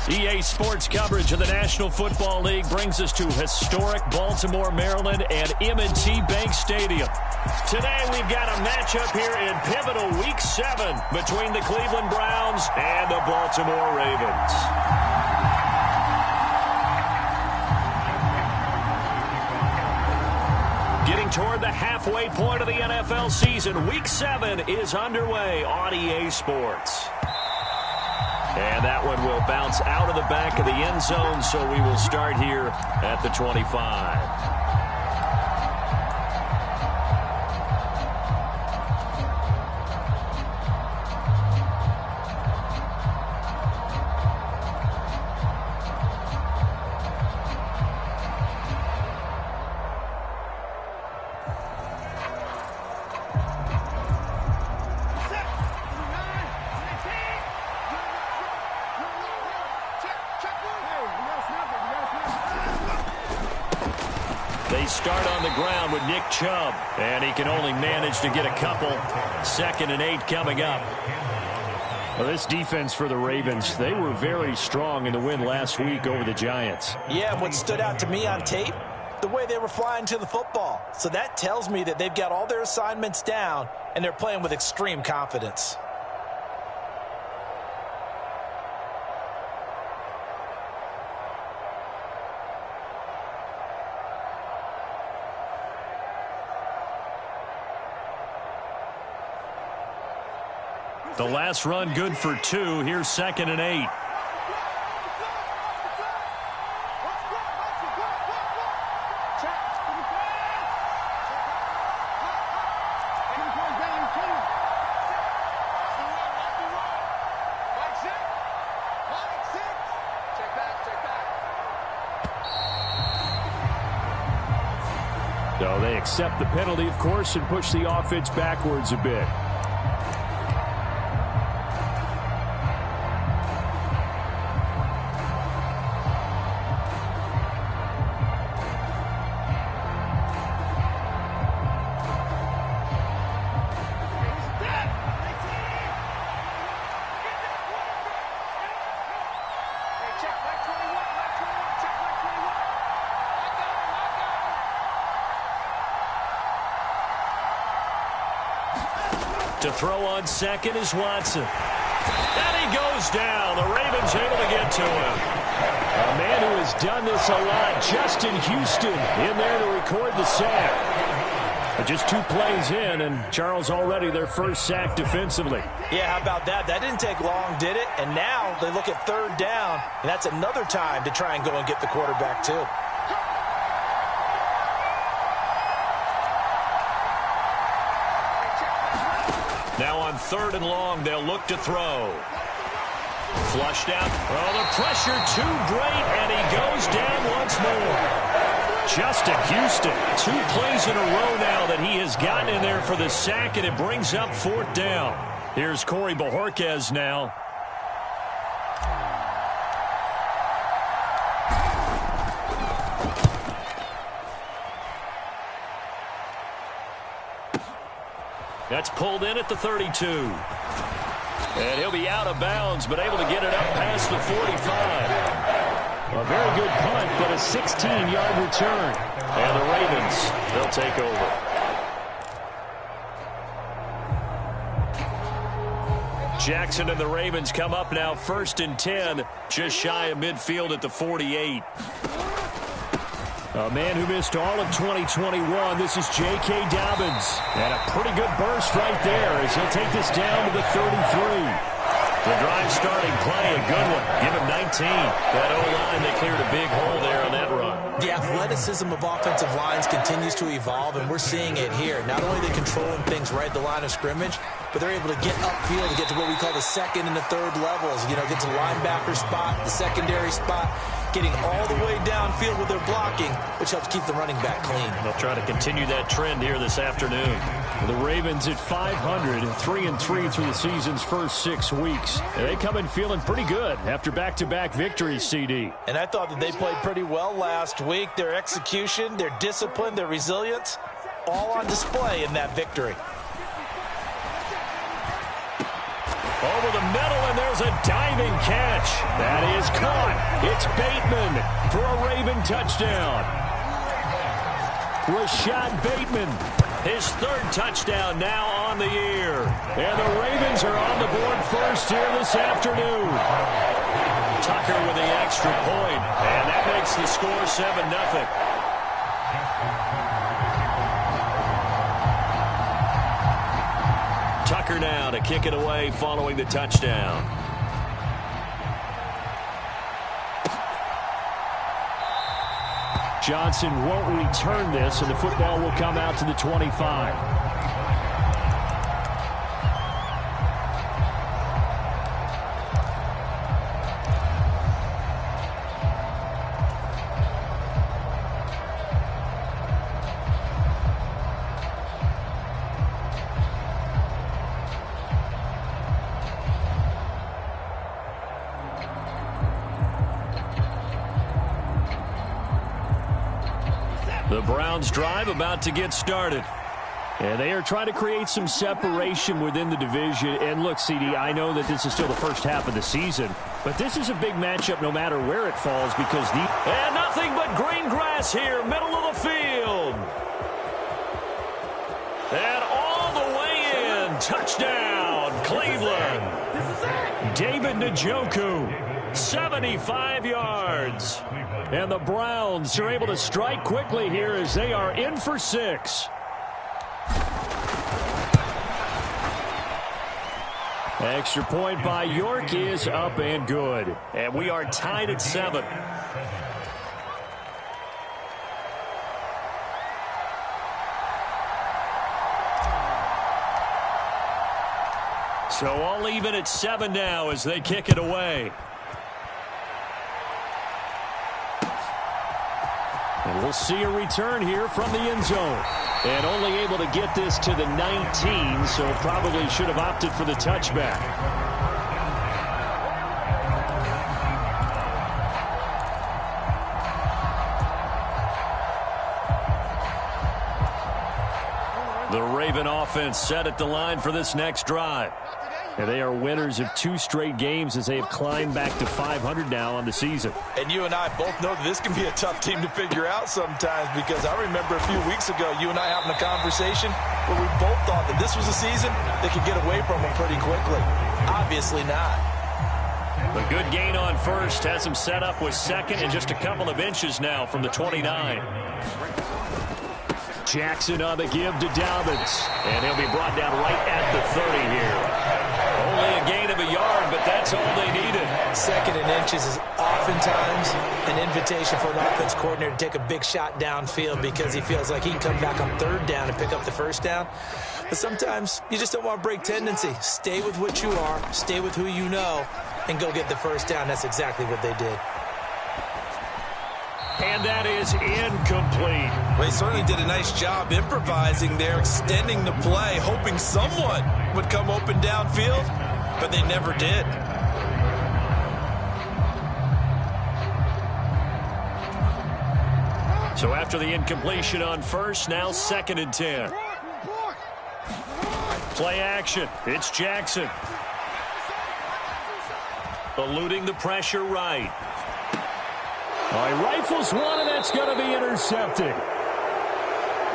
EA Sports coverage of the National Football League brings us to historic Baltimore, Maryland, and M&T Bank Stadium. Today, we've got a matchup here in pivotal Week 7 between the Cleveland Browns and the Baltimore Ravens. Getting toward the halfway point of the NFL season, Week 7 is underway on EA Sports. And that one will bounce out of the back of the end zone, so we will start here at the 25. They start on the ground with Nick Chubb, and he can only manage to get a couple. 2nd and 8 coming up. Well, this defense for the Ravens, they were very strong in the win last week over the Giants. Yeah, what stood out to me on tape, the way they were flying to the football. So that tells me that they've got all their assignments down, and they're playing with extreme confidence. The last run good for 2. Here's 2nd and 8. So they accept the penalty, of course, and push the offense backwards a bit. To throw on 2nd is Watson. And he goes down. The Ravens able to get to him. A man who has done this a lot, Justin Houston, in there to record the sack. Just 2 plays in, and Charles already their first sack defensively. Yeah, how about that? That didn't take long, did it? And now they look at 3rd down, and that's another time to try and go and get the quarterback too. Now on 3rd and long, they'll look to throw. Flushed out. Oh, the pressure too great, and he goes down once more. Justin Houston, 2 plays in a row now that he has gotten in there for the sack, and it brings up 4th down. Here's Corey Bojorquez now. That's pulled in at the 32. And he'll be out of bounds, but able to get it up past the 45. A very good punt, but a 16-yard return. And the Ravens, they'll take over. Jackson and the Ravens come up now 1st and 10, just shy of midfield at the 48. A man who missed all of 2021, this is J.K. Dobbins. And a pretty good burst right there as he'll take this down to the 33. The drive starting play, a good one. Give him 19. That O-line, they cleared a big hole there on that run. The athleticism of offensive lines continues to evolve, and we're seeing it here. Not only are they controlling things right at the line of scrimmage, but they're able to get upfield to get to what we call the 2nd and the 3rd levels. You know, get to linebacker spot, the secondary spot, getting all the way downfield with their blocking, which helps keep the running back clean. They'll try to continue that trend here this afternoon. The Ravens at 500 and 3-3 through the season's first 6 weeks. And they come in feeling pretty good after back-to-back victories, CD. And I thought that they played pretty well last week. Their execution, their discipline, their resilience, all on display in that victory. Over the middle, and there's a diving catch. That is caught. It's Bateman for a Raven touchdown. Rashad Bateman, his third touchdown now on the year. And the Ravens are on the board first here this afternoon. Tucker with the extra point, and that makes the score 7-0. Tucker now to kick it away following the touchdown. Johnson won't return this, and the football will come out to the 25. The Browns drive about to get started. And they are trying to create some separation within the division. And look, CD, I know that this is still the first half of the season, but this is a big matchup no matter where it falls because the... And nothing but green grass here, middle of the field. And all the way in. Touchdown, Cleveland. David Njoku, 75 yards. And the Browns are able to strike quickly here as they are in for 6. Extra point by York is up and good. And we are tied at 7. So all even at 7 now as they kick it away. And we'll see a return here from the end zone. And only able to get this to the 19, so probably should have opted for the touchback. The Raven offense set at the line for this next drive. And they are winners of 2 straight games as they have climbed back to 500 now on the season. And you and I both know that this can be a tough team to figure out sometimes because I remember a few weeks ago you and I having a conversation where we both thought that this was a season that could get away from them pretty quickly. Obviously not. The good gain on first has him set up with second and just a couple of inches now from the 29. Jackson on the give to Dobbins. And he'll be brought down right at the 30 here. Only a gain of a yard, but that's all they needed. Second and inches is oftentimes an invitation for an offense coordinator to take a big shot downfield because he feels like he can come back on 3rd down and pick up the 1st down. But sometimes you just don't want to break tendency. Stay with what you are, stay with who you know, and go get the 1st down. That's exactly what they did. And that is incomplete. Well, he certainly did a nice job improvising there, extending the play, hoping someone would come open downfield, but they never did. So after the incompletion on first, now 2nd and 10. Play action. It's Jackson. Eluding the pressure right. All right, rifles one, and that's going to be intercepted.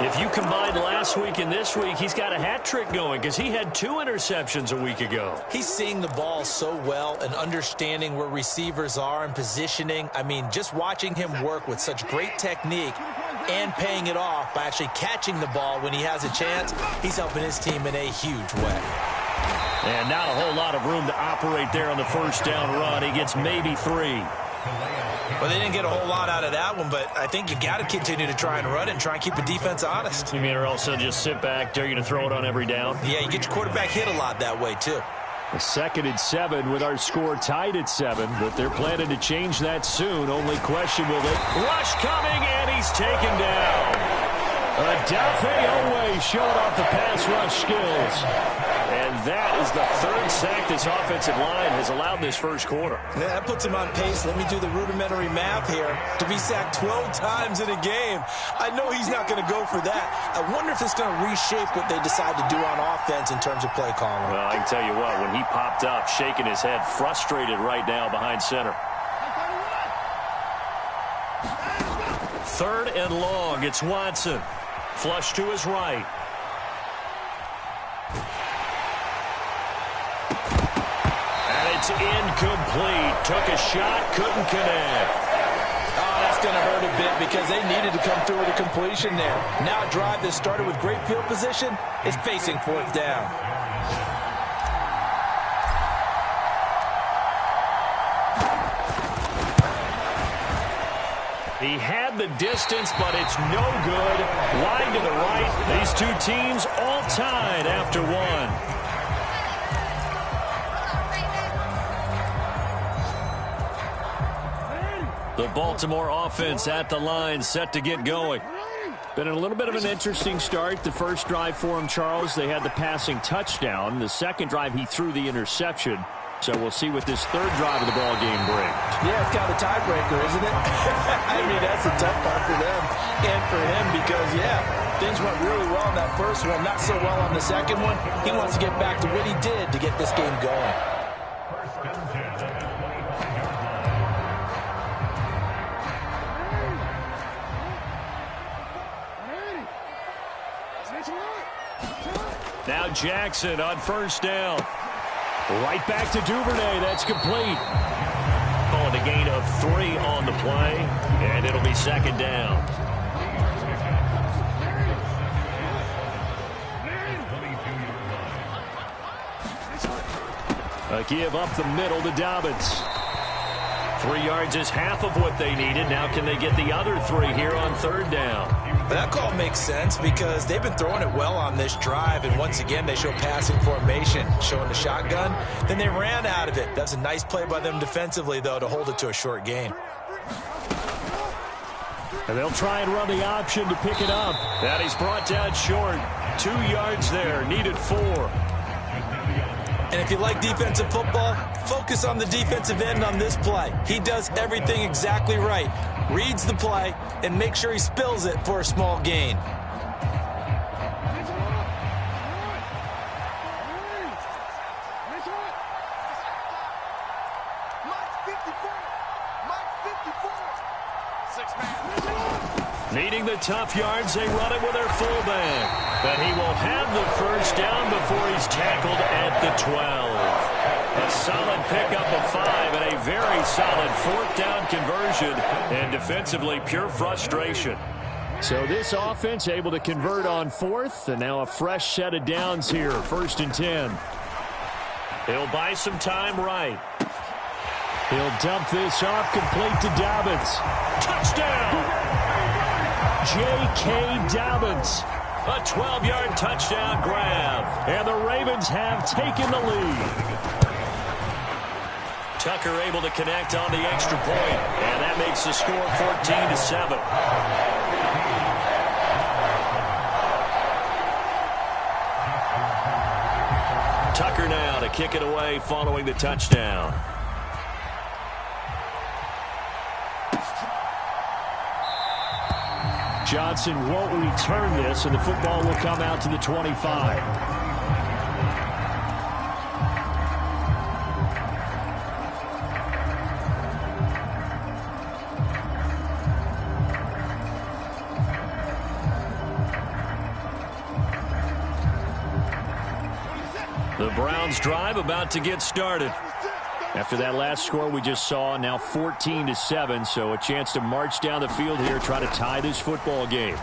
If you combine last week and this week, he's got a hat trick going because he had 2 interceptions a week ago. He's seeing the ball so well and understanding where receivers are and positioning. I mean, just watching him work with such great technique and paying it off by actually catching the ball when he has a chance, he's helping his team in a huge way. And not a whole lot of room to operate there on the 1st down run. He gets maybe 3. Well, they didn't get a whole lot out of that one, but I think you got to continue to try and run and try and keep the defense honest. You mean or also just sit back, dare you to throw it on every down? Yeah, you get your quarterback hit a lot that way, too. A 2nd and 7 with our score tied at 7, but they're planning to change that soon. Only question will they... Rush coming, and he's taken down. Adafe Owe showing off the pass rush skills. And that is the third sack this offensive line has allowed this first quarter. Yeah, that puts him on pace. Let me do the rudimentary math here. To be sacked 12 times in a game, I know he's not going to go for that. I wonder if it's going to reshape what they decide to do on offense in terms of play calling. Well, I can tell you what, when he popped up, shaking his head, frustrated right now behind center. Third and long, it's Watson. Flush to his right. And it's incomplete. Took a shot, couldn't connect. Oh, that's going to hurt a bit because they needed to come through with a completion there. Now a drive that started with great field position is facing fourth down. He had the distance, but it's no good. Wide to the right. These two teams all tied after one. The Baltimore offense at the line, set to get going. Been a little bit of an interesting start. The first drive for him, Charles, they had the passing touchdown. The second drive, he threw the interception. So we'll see what this third drive of the ball game brings. Yeah, it's kind of a tiebreaker, isn't it? I mean, that's the tough part for them and for him because, yeah, things went really well in that first one, not so well on the second one. He wants to get back to what he did to get this game going. Now Jackson on first down. Right back to Duvernay. That's complete. Calling a gain of 3 on the play, and it'll be second down. A give up the middle to Dobbins. 3 yards is half of what they needed. Now can they get the other 3 here on third down? That call makes sense because they've been throwing it well on this drive, and once again they show passing formation, showing the shotgun. Then they ran out of it. That's a nice play by them defensively, though, to hold it to a short gain. And they'll try and run the option to pick it up. That he's brought down short. 2 yards there, needed 4. And if you like defensive football, focus on the defensive end on this play. He does everything exactly right. Reads the play and make sure he spills it for a small gain. Needing the tough yards, they run it with their fullback. But he will have the first down before he's tackled at the 12. A solid pickup of 5 and a very solid fourth down conversion. And defensively, pure frustration. So this offense able to convert on fourth, and now a fresh set of downs here, 1st and 10. He'll buy some time right. He'll dump this off, complete to Dobbins. Touchdown! J.K. Dobbins. A 12-yard touchdown grab. And the Ravens have taken the lead. Tucker able to connect on the extra point. And that makes the score 14-7. Tucker now to kick it away following the touchdown. Johnson won't return this, and the football will come out to the 25. The Browns drive about to get started. After that last score we just saw, now 14-7, so a chance to march down the field here, try to tie this football game.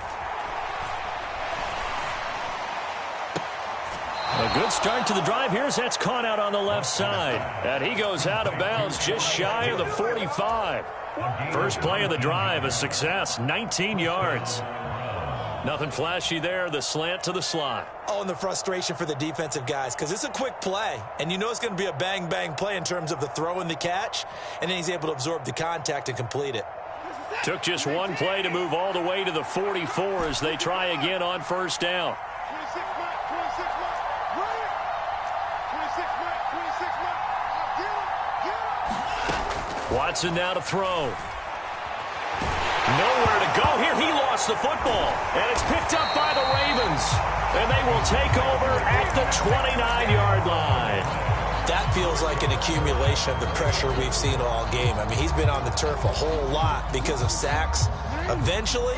A good start to the drive. Here's that's caught out on the left side. And he goes out of bounds just shy of the 45. First play of the drive, a success, 19 yards. Nothing flashy there, the slant to the slot. Oh, and the frustration for the defensive guys, because it's a quick play, and you know it's going to be a bang-bang play in terms of the throw and the catch, and then he's able to absorb the contact and complete it. Took just one play to move all the way to the 44 as they try again on first down. Watson now to throw. Nowhere to go here. He lost the football. And it's picked up by the Ravens. And they will take over at the 29-yard line. That feels like an accumulation of the pressure we've seen all game. I mean, he's been on the turf a whole lot because of sacks. Eventually,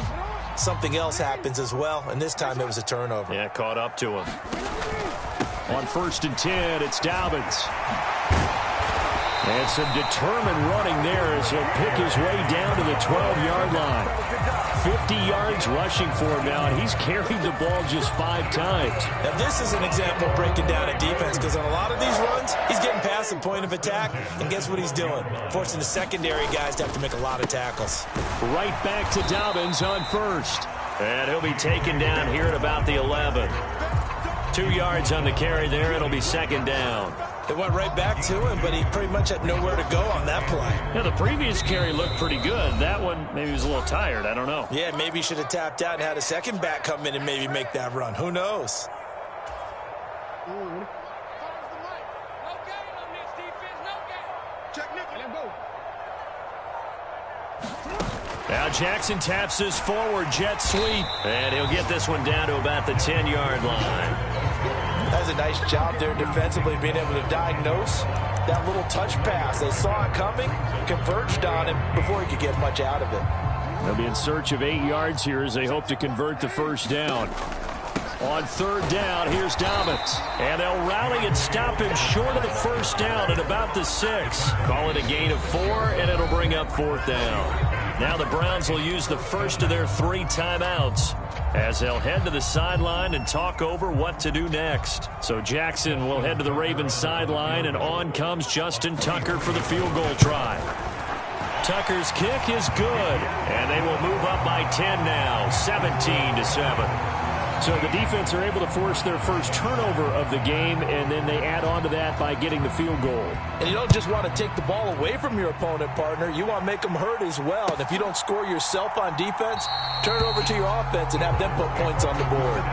something else happens as well, and this time it was a turnover. Yeah, caught up to him. On 1st and 10, it's Dobbins. And some determined running there as he'll pick his way down to the 12-yard line. 50 yards rushing for him now, and he's carried the ball just 5 times. Now, this is an example of breaking down a defense, because on a lot of these runs, he's getting past the point of attack, and guess what he's doing? Forcing the secondary guys to have to make a lot of tackles. Right back to Dobbins on 1st. And he'll be taken down here at about the 11. 2 yards on the carry there. It'll be 2nd down. It went right back to him, but he pretty much had nowhere to go on that play. Yeah, the previous carry looked pretty good. That one, maybe he was a little tired. I don't know. Yeah, maybe he should have tapped out and had a second back come in and maybe make that run. Who knows? Now Jackson taps his forward jet sweep. And he'll get this one down to about the 10-yard line. That's a nice job there defensively, being able to diagnose that little touch pass. They saw it coming, converged on him before he could get much out of it. They'll be in search of 8 yards here as they hope to convert the 1st down. On 3rd down, here's Dobbins. And they'll rally and stop him short of the 1st down at about the 6. Call it a gain of 4, and it'll bring up 4th down. Now the Browns will use the first of their 3 timeouts as they'll head to the sideline and talk over what to do next. So Jackson will head to the Ravens sideline, and on comes Justin Tucker for the field goal try. Tucker's kick is good, and they will move up by 10 now, 17-7. So the defense are able to force their first turnover of the game, and then they add on to that by getting the field goal. And you don't just want to take the ball away from your opponent, partner. You want to make them hurt as well. And if you don't score yourself on defense, turn it over to your offense and have them put points on the board.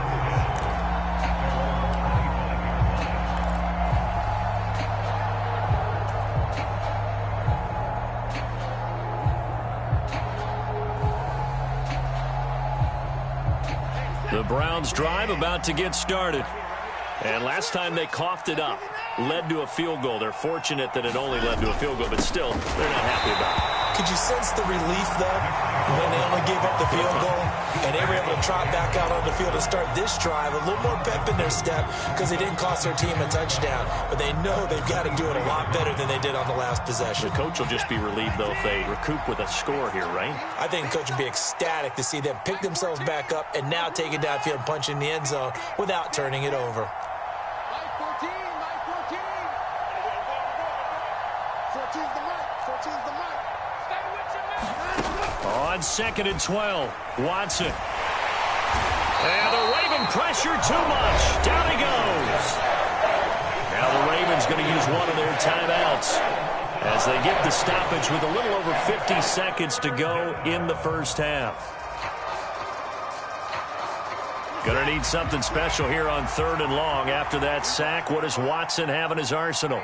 The Browns drive about to get started. And last time they coughed it up, led to a field goal. They're fortunate that it only led to a field goal, but still, they're not happy about it. Could you sense the relief, though, when they only gave up the field goal and they were able to trot back out on the field and start this drive? A little more pep in their step because they didn't cost their team a touchdown, but they know they've got to do it a lot better than they did on the last possession. The coach will just be relieved, though, if they recoup with a score here, right? I think the coach would be ecstatic to see them pick themselves back up and now take it downfield and punch in the end zone without turning it over. On 2nd and 12, Watson. And the Raven pressure too much. Down he goes. Now the Ravens going to use one of their timeouts as they get the stoppage with a little over 50 seconds to go in the 1st half. Going to need something special here on 3rd and long. After that sack, what does Watson have in his arsenal?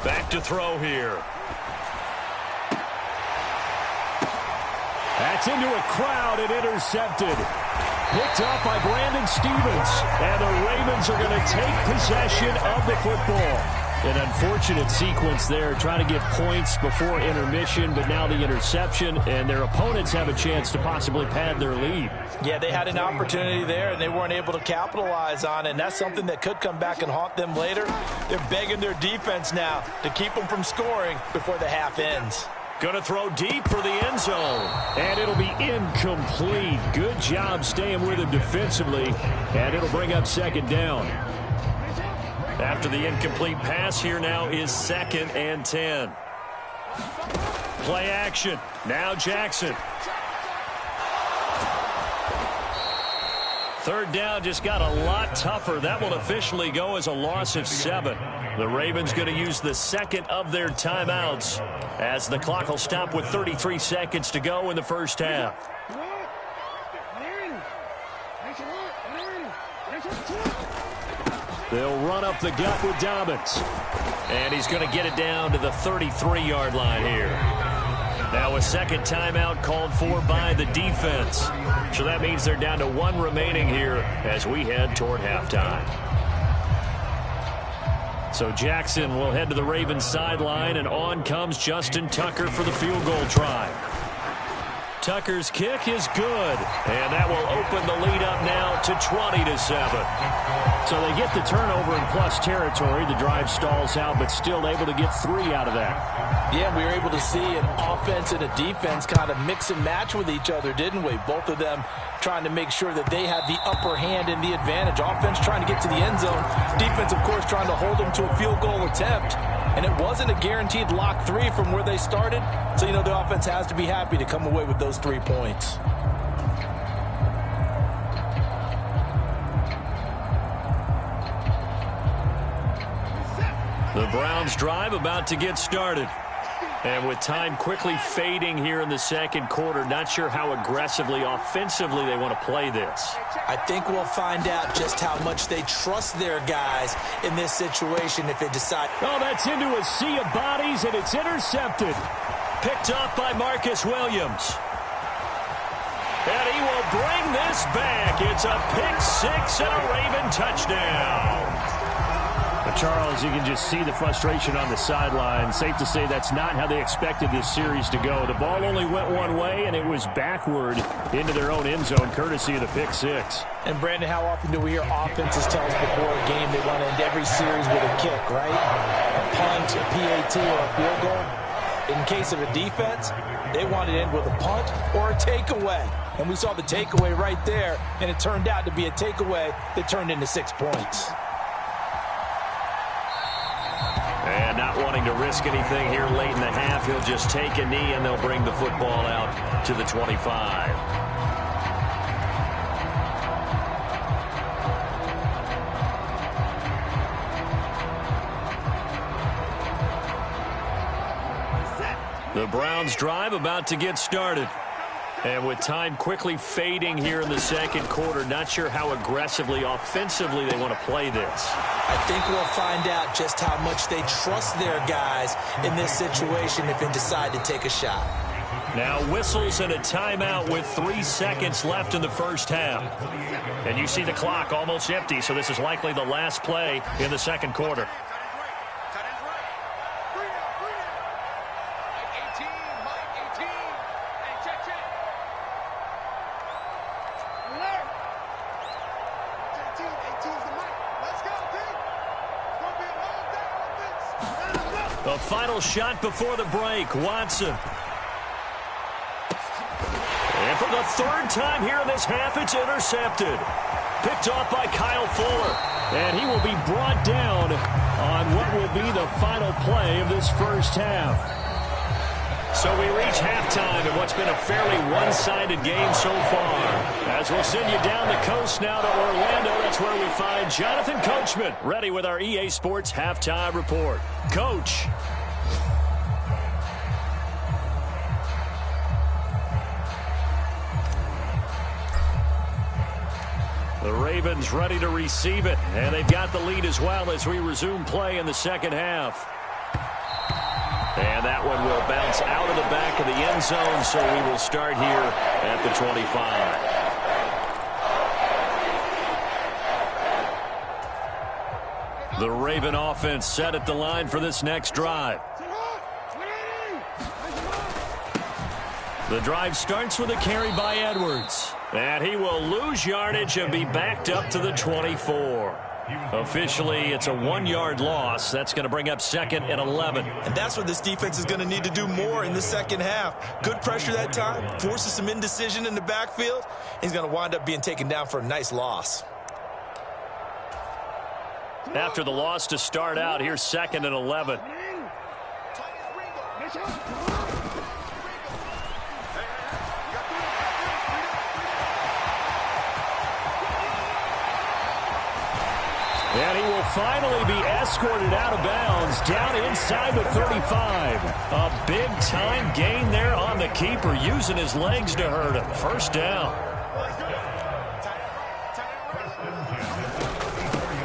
Back to throw here. That's into a crowd and intercepted. Picked up by Brandon Stevens. And the Ravens are going to take possession of the football. An unfortunate sequence there, trying to get points before intermission, but now the interception, and their opponents have a chance to possibly pad their lead. Yeah, they had an opportunity there, and they weren't able to capitalize on it, and that's something that could come back and haunt them later. They're begging their defense now to keep them from scoring before the half ends. Going to throw deep for the end zone. And it'll be incomplete. Good job staying with him defensively, and it'll bring up 2nd down. After the incomplete pass, here now is 2nd and 10. Play action. Now Jackson. Third down just got a lot tougher. That will officially go as a loss of 7. The Ravens going to use the second of their timeouts as the clock will stop with 33 seconds to go in the first half. They'll run up the gut with Dobbins. And he's going to get it down to the 33-yard line here. Now a second timeout called for by the defense. So that means they're down to 1 remaining here as we head toward halftime. So Jackson will head to the Ravens sideline, and on comes Justin Tucker for the field goal try. Tucker's kick is good, and that will open the lead up now to 20-7. So they get the turnover in plus territory. The drive stalls out, but still able to get 3 out of that. Yeah, we were able to see an offense and a defense kind of mix and match with each other, didn't we? Both of them trying to make sure that they had the upper hand and the advantage. Offense trying to get to the end zone. Defense, of course, trying to hold them to a field goal attempt. And it wasn't a guaranteed lock 3 from where they started. So, the offense has to be happy to come away with those 3 points. The Browns drive about to get started. And with time quickly fading here in the second quarter, not sure how aggressively, offensively they want to play this. I think we'll find out just how much they trust their guys in this situation if they decide. Oh, that's into a sea of bodies, and it's intercepted. Picked up by Marcus Williams. And he will bring this back. It's a pick 6 and a Raven touchdown. Charles, you can just see the frustration on the sideline. Safe to say that's not how they expected this series to go. The ball only went one way, and it was backward into their own end zone, courtesy of the pick 6. And, Brandon, how often do we hear offenses tell us before a game they want to end every series with a kick, right? A punt, a PAT, or a field goal? In case of a defense, they want to end with a punt or a takeaway. And we saw the takeaway right there, and it turned out to be a takeaway that turned into 6 points. And not wanting to risk anything here late in the half, he'll just take a knee, and they'll bring the football out to the 25. The Browns drive about to get started. And with time quickly fading here in the second quarter, not sure how aggressively, offensively they want to play this. I think we'll find out just how much they trust their guys in this situation if they decide to take a shot. Now whistles and a timeout with 3 seconds left in the first half. And you see the clock almost empty, so this is likely the last play in the second quarter. The final shot before the break, Watson. And for the 3rd time here in this half, it's intercepted. Picked off by Kyle Fuller. And he will be brought down on what will be the final play of this first half. So we reach halftime in what's been a fairly one-sided game so far. As we'll send you down the coast now to Orlando, that's where we find Jonathan Coachman, ready with our EA Sports Halftime Report. Coach. The Ravens ready to receive it, and they've got the lead as well as we resume play in the second half. And that one will bounce out of the back of the end zone, so we will start here at the 25. The Raven offense set at the line for this next drive. The drive starts with a carry by Edwards. And he will lose yardage and be backed up to the 24. Officially, it's a 1-yard loss. That's going to bring up 2nd and 11. And that's what this defense is going to need to do more in the second half. Good pressure that time, forces some indecision in the backfield. He's going to wind up being taken down for a nice loss. After the loss to start out, here's 2nd and 11. And he will finally be escorted out of bounds down inside the 35. A big-time gain there on the keeper, using his legs to hurt him. First down.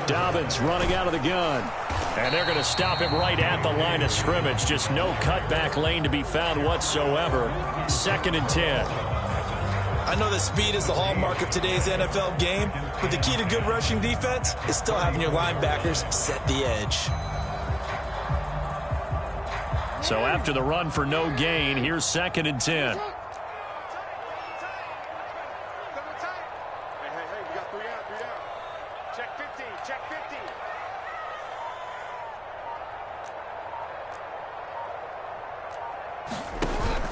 Dobbins running out of the gun. And they're going to stop him right at the line of scrimmage. Just no cutback lane to be found whatsoever. 2nd and 10. I know that speed is the hallmark of today's NFL game, but the key to good rushing defense is still having your linebackers set the edge. So after the run for no gain, here's 2nd and 10. Hey, we got 3 out. Check 15, check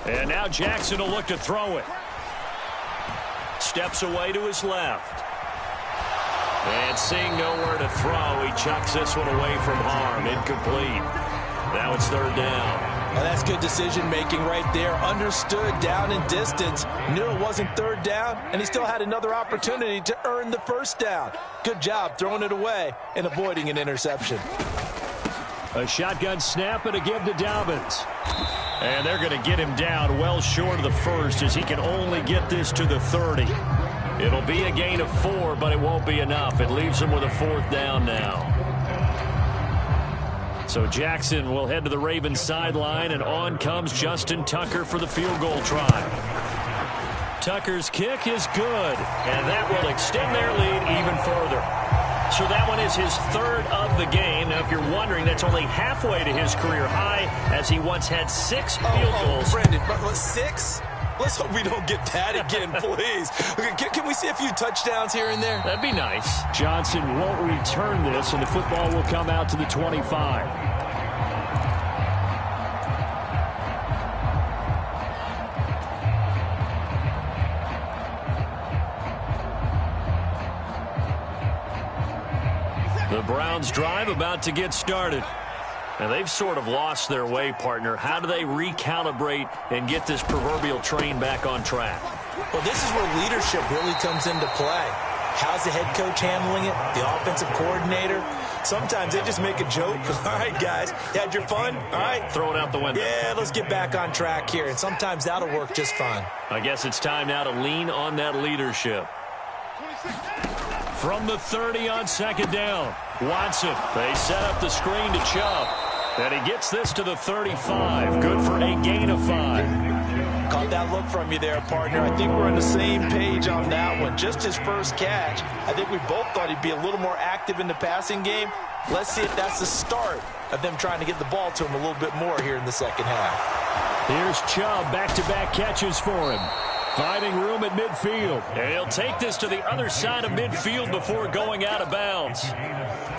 15. And now Jackson will look to throw it. Steps away to his left. And seeing nowhere to throw, he chucks this one away from harm. Incomplete. Now it's 3rd down. Well, that's good decision-making right there. Understood down and distance. Knew it wasn't 3rd down, and he still had another opportunity to earn the 1st down. Good job throwing it away and avoiding an interception. A shotgun snap and a give to Dobbins. And they're going to get him down well short of the 1st as he can only get this to the 30. It'll be a gain of 4, but it won't be enough. It leaves him with a 4th down now. So Jackson will head to the Ravens sideline, and on comes Justin Tucker for the field goal try. Tucker's kick is good, and that will extend their lead even further. So that one is his 3rd of the game. Now, if you're wondering, that's only halfway to his career high, as he once had 6 field goals. Brendan, 6? Let's hope we don't get that again, please. Can we see a few touchdowns here and there? That'd be nice. Johnson won't return this, and the football will come out to the 25. The Browns drive about to get started. And they've sort of lost their way, partner. How do they recalibrate and get this proverbial train back on track? Well, this is where leadership really comes into play. How's the head coach handling it? The offensive coordinator? Sometimes they just make a joke. All right, guys, you had your fun? All right. Throw it out the window. Yeah, let's get back on track here. And sometimes that'll work just fine. I guess it's time now to lean on that leadership. From the 30 on 2nd down. Watson, they set up the screen to Chubb. And he gets this to the 35. Good for a gain of 5. Caught that look from you there, partner. I think we're on the same page on that one. Just his first catch. I think we both thought he'd be a little more active in the passing game. Let's see if that's the start of them trying to get the ball to him a little bit more here in the 2nd half. Here's Chubb, back-to-back catches for him. Finding room at midfield. And he'll take this to the other side of midfield before going out of bounds.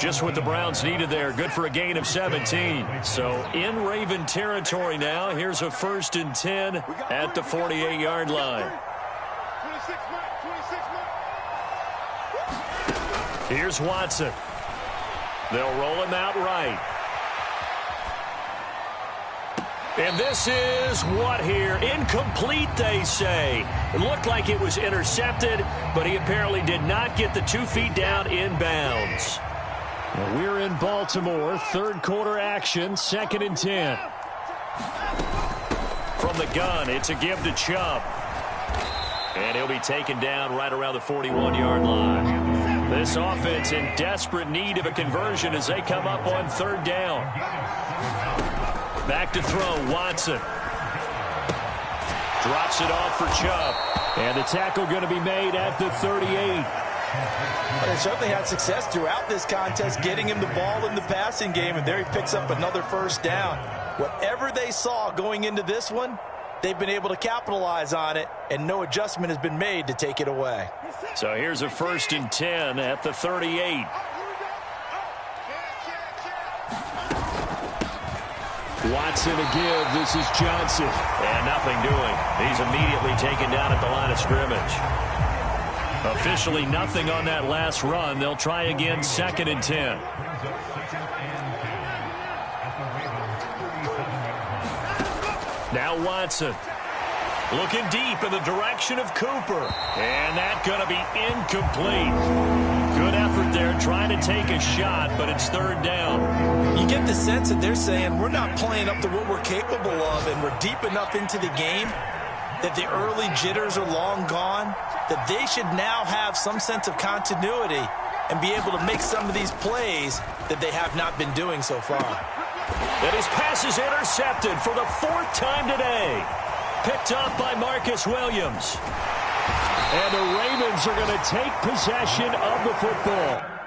Just what the Browns needed there. Good for a gain of 17. So in Raven territory now. Here's a 1st and 10 at the 48-yard line. Here's Watson. They'll roll him out right. And this is what here? Incomplete, they say. It looked like it was intercepted, but he apparently did not get the 2 feet down in bounds. Well, we're in Baltimore. 3rd quarter action, 2nd and 10. From the gun, it's a give to Chubb. And he'll be taken down right around the 41-yard line. This offense in desperate need of a conversion as they come up on 3rd down. Back to throw, Watson. Drops it off for Chubb. And the tackle going to be made at the 38. Well, they certainly had success throughout this contest, getting him the ball in the passing game, and there he picks up another 1st down. Whatever they saw going into this one, they've been able to capitalize on it, and no adjustment has been made to take it away. So here's a 1st and 10 at the 38. Watson a give. This is Johnson. And nothing doing. He's immediately taken down at the line of scrimmage. Officially nothing on that last run. They'll try again, 2nd and 10. Now Watson. Looking deep in the direction of Cooper. And that's going to be incomplete. Good effort there trying to take a shot, but it's third down. You get the sense that they're saying we're not playing up to what we're capable of, and we're deep enough into the game that the early jitters are long gone, that they should now have some sense of continuity and be able to make some of these plays that they have not been doing so far. And his pass is intercepted for the 4th time today. Picked up by Marcus Williams. And the Ravens are going to take possession of the football.